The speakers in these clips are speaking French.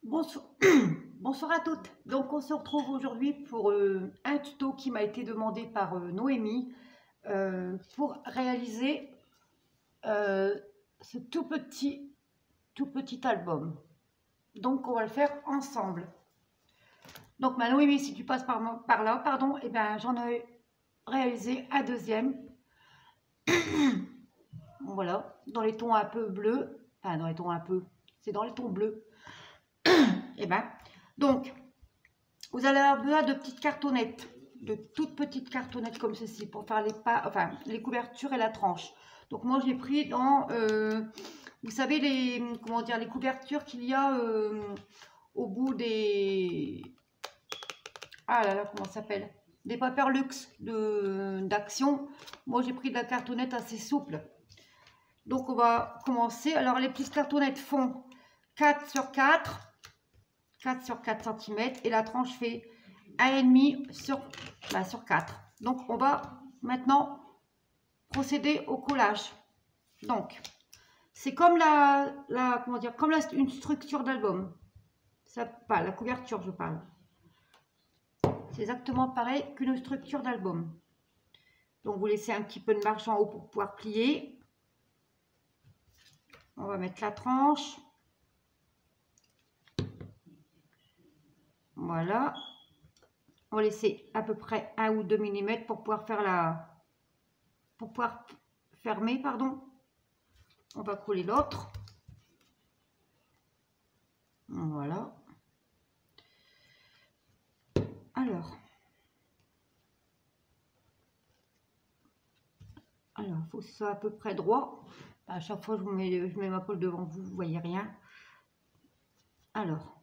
Bonsoir, bonsoir à toutes. Donc on se retrouve aujourd'hui pour un tuto qui m'a été demandé par Noémie pour réaliser ce tout petit album. Donc on va le faire ensemble. Donc ma Noémie, si tu passes par là, pardon, et ben j'en ai réalisé un deuxième. Voilà, dans les tons un peu bleus, enfin dans les tons un peu, c'est dans les tons bleus. Et ben donc vous allez avoir besoin de petites cartonnettes, de toutes petites cartonnettes comme ceci pour faire les couvertures et la tranche. Donc moi j'ai pris dans, vous savez les couvertures qu'il y a au bout des, ah là là comment ça s'appelle, des Paperluxe d'Action. Moi j'ai pris de la cartonnette assez souple. Donc on va commencer. Alors les petites cartonnettes font 4 sur 4 cm et la tranche fait 1,5 sur 4. Donc on va maintenant procéder au collage. Donc c'est comme une structure d'album. Ça, pas la couverture, je parle. C'est exactement pareil qu'une structure d'album. Donc vous laissez un petit peu de marge en haut pour pouvoir plier. On va mettre la tranche. Voilà. On va laisser à peu près 1 ou 2 mm pour pouvoir faire fermer, pardon. On va coller l'autre. Voilà. Alors, il faut que ce soit à peu près droit. À chaque fois, je mets ma colle devant vous, vous voyez rien. Alors,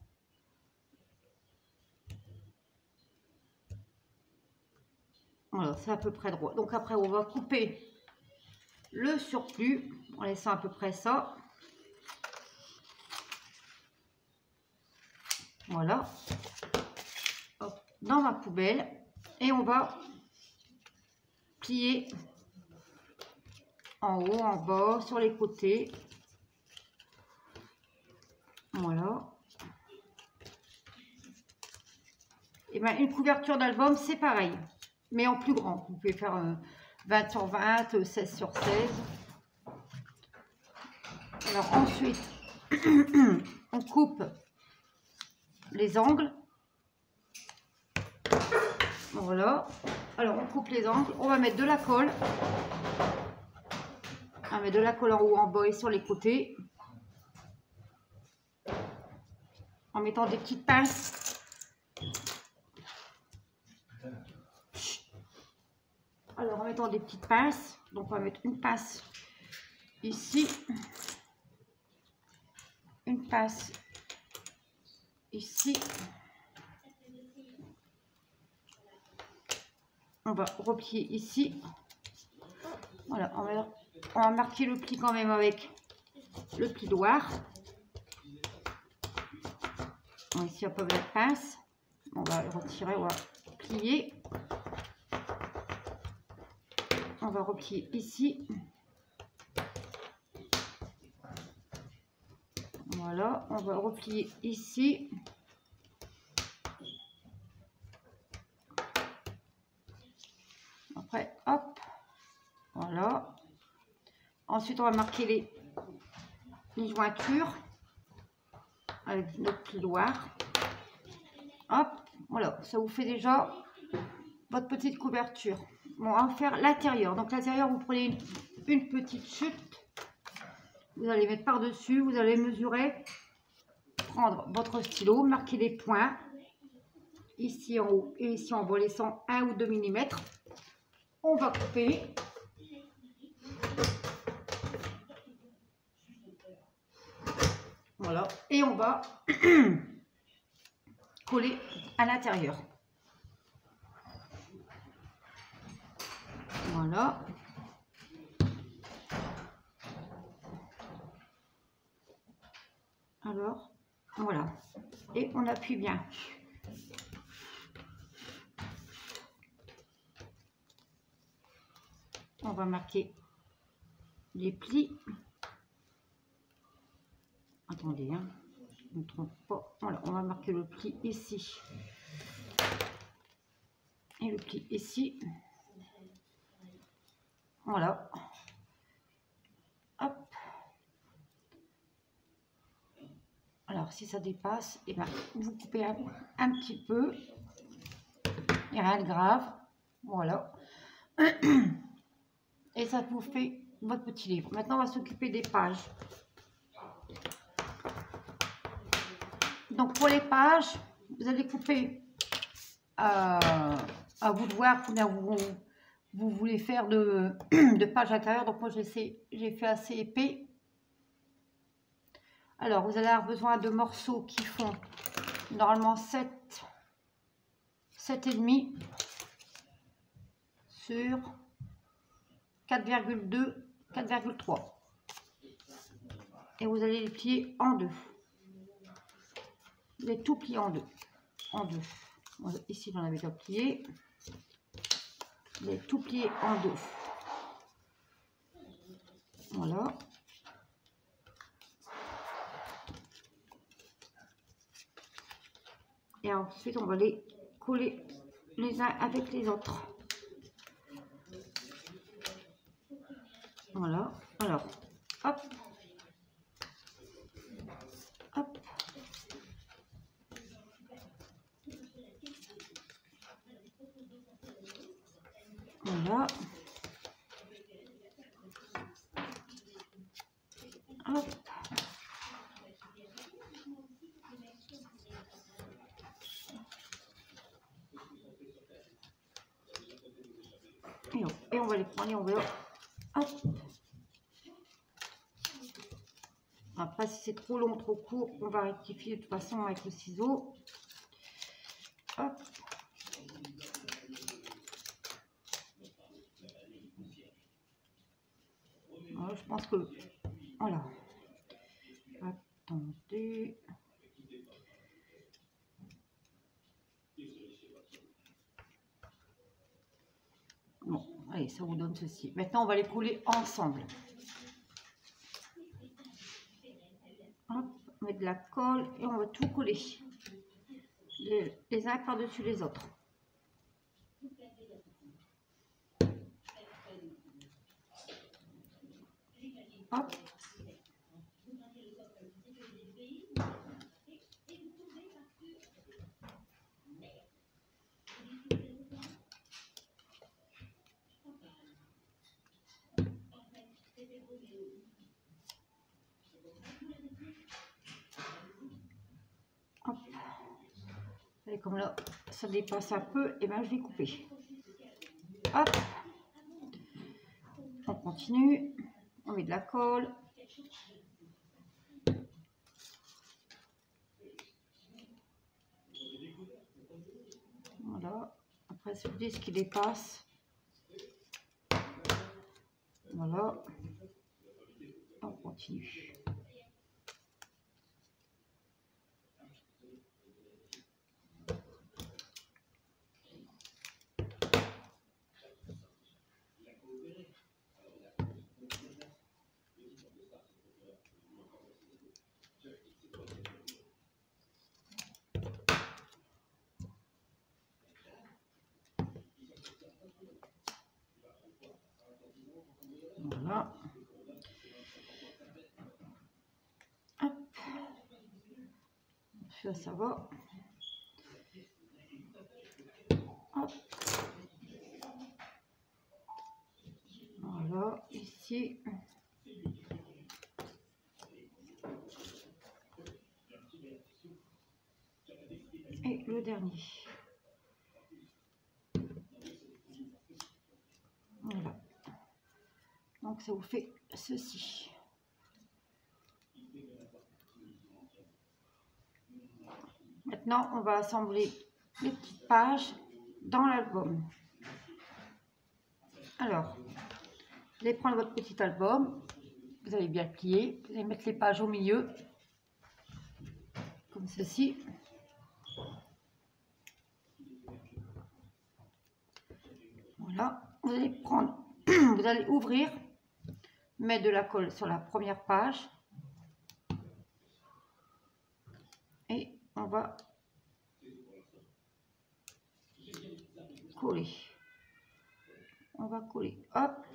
voilà, c'est à peu près droit. Donc après, on va couper le surplus en laissant à peu près ça. Voilà. Hop, dans ma poubelle. Et on va plier en haut, en bas, sur les côtés. Voilà. Et bien, une couverture d'album, c'est pareil, mais en plus grand. Vous pouvez faire 20 sur 20, 16 sur 16. Alors ensuite, on coupe les angles. Voilà. Alors on coupe les angles. On va mettre de la colle. On va mettre de la colle en haut, en bas et sur les côtés. En mettant des petites pinces. Alors en mettant des petites pinces. Donc on va mettre une pince ici. Une pince ici. On va replier ici. Voilà, on va marquer le pli quand même avec le plioir. Bon, ici, on peut mettre la pince. On va le retirer, on va plier. On va replier ici. Voilà, on va replier ici. Après, hop, voilà. Ensuite, on va marquer les jointures avec notre plioir. Hop, voilà, ça vous fait déjà votre petite couverture. Bon, on va faire l'intérieur. Donc l'intérieur, vous prenez une petite chute. Vous allez mettre par-dessus, vous allez mesurer, prendre votre stylo, marquer les points ici en haut et ici en bas, laissant 1 ou 2 mm. On va couper. Voilà, et on va coller à l'intérieur. Voilà. Alors, voilà. Et on appuie bien. On va marquer les plis. Attendez, hein. je ne me trompe pas. Voilà, on va marquer le pli ici. Et le pli ici. Voilà. Hop. Alors, si ça dépasse, et ben, vous coupez un petit peu. Il n'y a rien de grave. Voilà. Et ça vous fait votre petit livre. Maintenant, on va s'occuper des pages. Donc, pour les pages, vous allez couper à vous de voir combien vous voulez faire de pages intérieures. Donc, moi, j'ai fait assez épais. Alors, vous allez avoir besoin de morceaux qui font normalement 7,5 sur 4,2, 4,3. Et vous allez les plier en deux. Vous allez tout plier en deux. Ici, j'en avais déjà plié. Vous allez tout plier en deux. Voilà. Et ensuite, on va les coller les uns avec les autres. Voilà. Alors, hop. Hop. Voilà. Hop. Et on va les prendre et on va... Hop. Après, si c'est trop long, trop court, on va rectifier de toute façon avec le ciseau. Hop. Voilà, je pense que... Voilà. Attendez. Bon, allez, ça vous donne ceci. Maintenant, on va les coller ensemble. Hop, on met de la colle et on va tout coller. Les uns par-dessus les autres. Hop. Hop. Et comme là, ça dépasse un peu, et ben je vais couper. Hop. On continue. On met de la colle. Voilà. Après, si vous dites ce qui dépasse. Voilà. On continue. Voilà. Hop. Ça va. Hop. Voilà, ici. Et le dernier. Voilà. Donc ça vous fait ceci. Maintenant, on va assembler les petites pages dans l'album. Alors, vous allez prendre votre petit album, vous allez bien le plier, vous allez mettre les pages au milieu, comme ceci. Voilà, vous allez prendre, vous allez ouvrir, mettre de la colle sur la première page. on va coller. On va coller. Hop.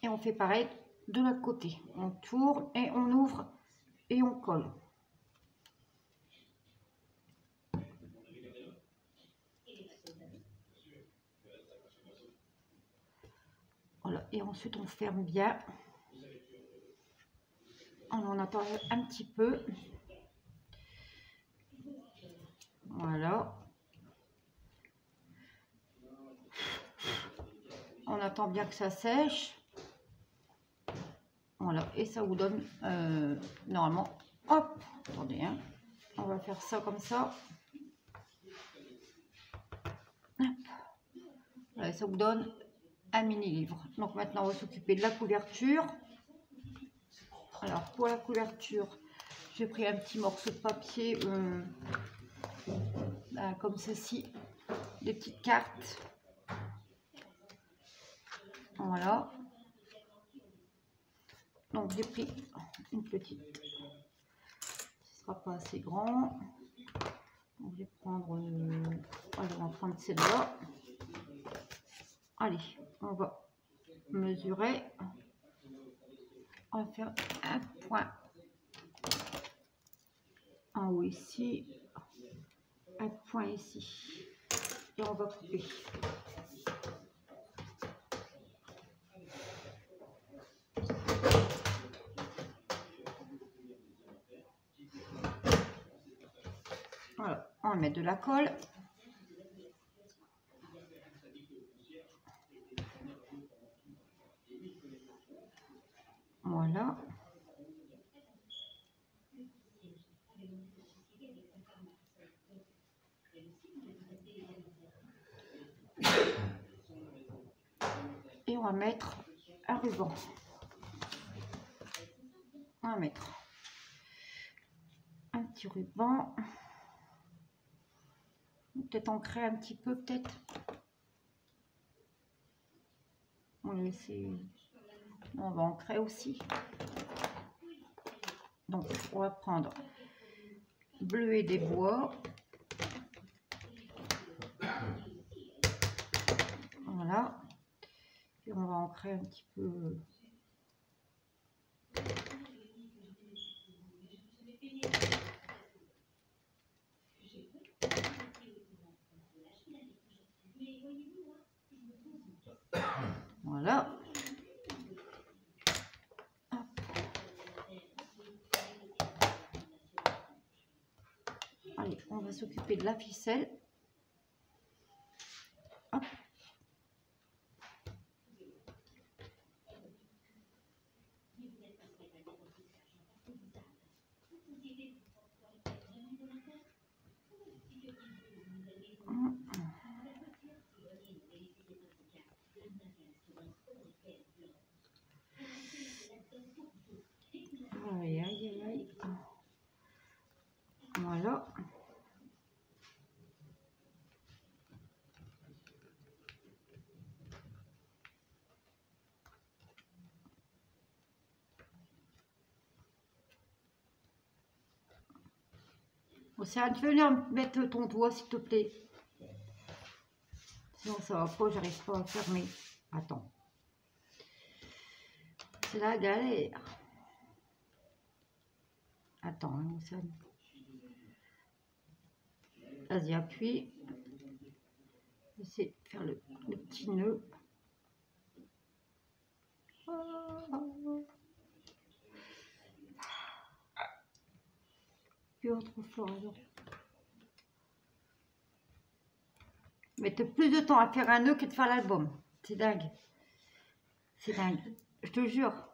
Et on fait pareil de l'autre côté. On tourne et on ouvre et on colle. Voilà. Et ensuite on ferme bien. On en attend un petit peu. Voilà. On attend bien que ça sèche. Voilà. Et ça vous donne normalement. Hop. Attendez, hein. On va faire ça comme ça. Hop. Voilà, ça vous donne un mini livre. Donc maintenant on va s'occuper de la couverture. Alors pour la couverture, j'ai pris un petit morceau de papier comme ceci, des petites cartes. Voilà. Donc j'ai pris une petite, ce sera pas assez grand. Donc, je vais prendre, allez, on va prendre celle-là. Allez, on va mesurer. On va faire un point en haut ici, un point ici, et on va couper. Voilà, on va mettre de la colle. Voilà. Et on va mettre un ruban. On va mettre un petit ruban. Peut-être ancrer un petit peu, peut-être. On va laisser. On va ancrer aussi. Donc, on va prendre bleuet des bois. Voilà. Et on va ancrer un petit peu. Voilà. Hop. Allez, on va s'occuper de la ficelle. Hop. Aïe, aïe, aïe. Voilà. Océane, tu veux venir mettre ton doigt, s'il te plaît? Sinon, ça va pas, j'arrive pas à fermer. Attends. C'est la galère. Attends, hein, Océane. Vas-y, appuie. Essaye de faire le petit nœud. Plus trop fort, alors. Mettre plus de temps à faire un nœud que de faire l'album. C'est dingue. C'est dingue. Je te jure.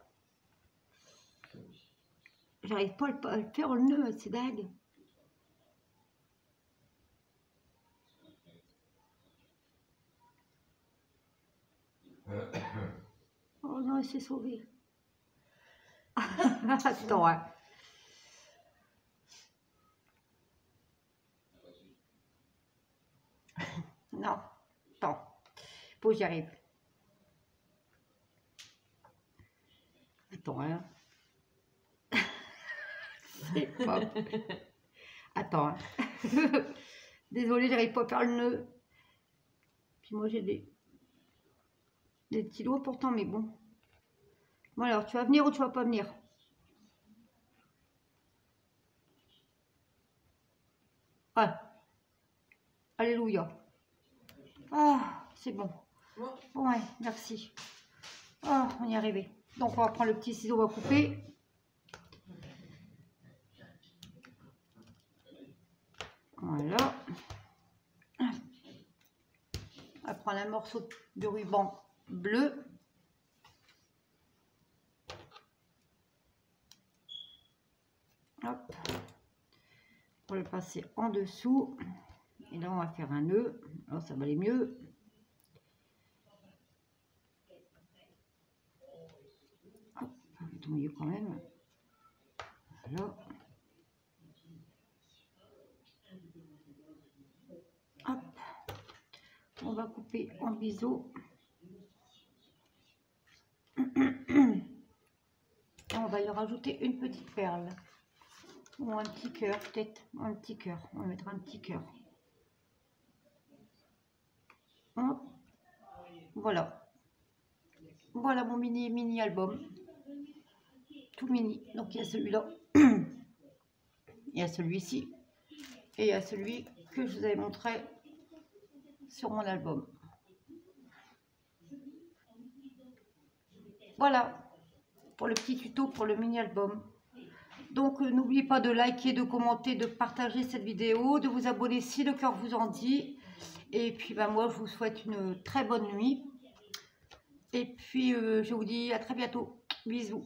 J'arrive pas à le faire le nœud, c'est dingue. Oh non, il s'est sauvé. Attends, hein. Non, attends. Faut que j'y arrive. Attends, hein. C'est pas... Attends. Hein. Désolée, j'arrive pas à faire le nœud. Puis moi, j'ai des petits doigts pourtant, mais bon. Bon, alors, tu vas venir ou tu vas pas venir? Ouais. Alléluia. Ah, c'est bon. Ouais, merci. Ah, on y est arrivé. Donc, on va prendre le petit ciseau, on va couper. Voilà. On va prendre un morceau de ruban bleu. Hop. Pour le passer en dessous. Et là, on va faire un nœud. Alors, ça va aller mieux. Hop, on va tomber quand même. Voilà. Hop. On va couper en biseau. Et on va y rajouter une petite perle. Ou un petit cœur, peut-être. Un petit cœur. On va mettre un petit cœur. Hop. Voilà. Voilà mon mini album. Tout mini. Donc il y a celui-là. Il y a celui-ci. Et il y a celui que je vous avais montré sur mon album. Voilà. Pour le petit tuto pour le mini album. Donc n'oubliez pas de liker, de commenter, de partager cette vidéo, de vous abonner si le cœur vous en dit. Et puis moi je vous souhaite une très bonne nuit. Et puis je vous dis à très bientôt. Bisous.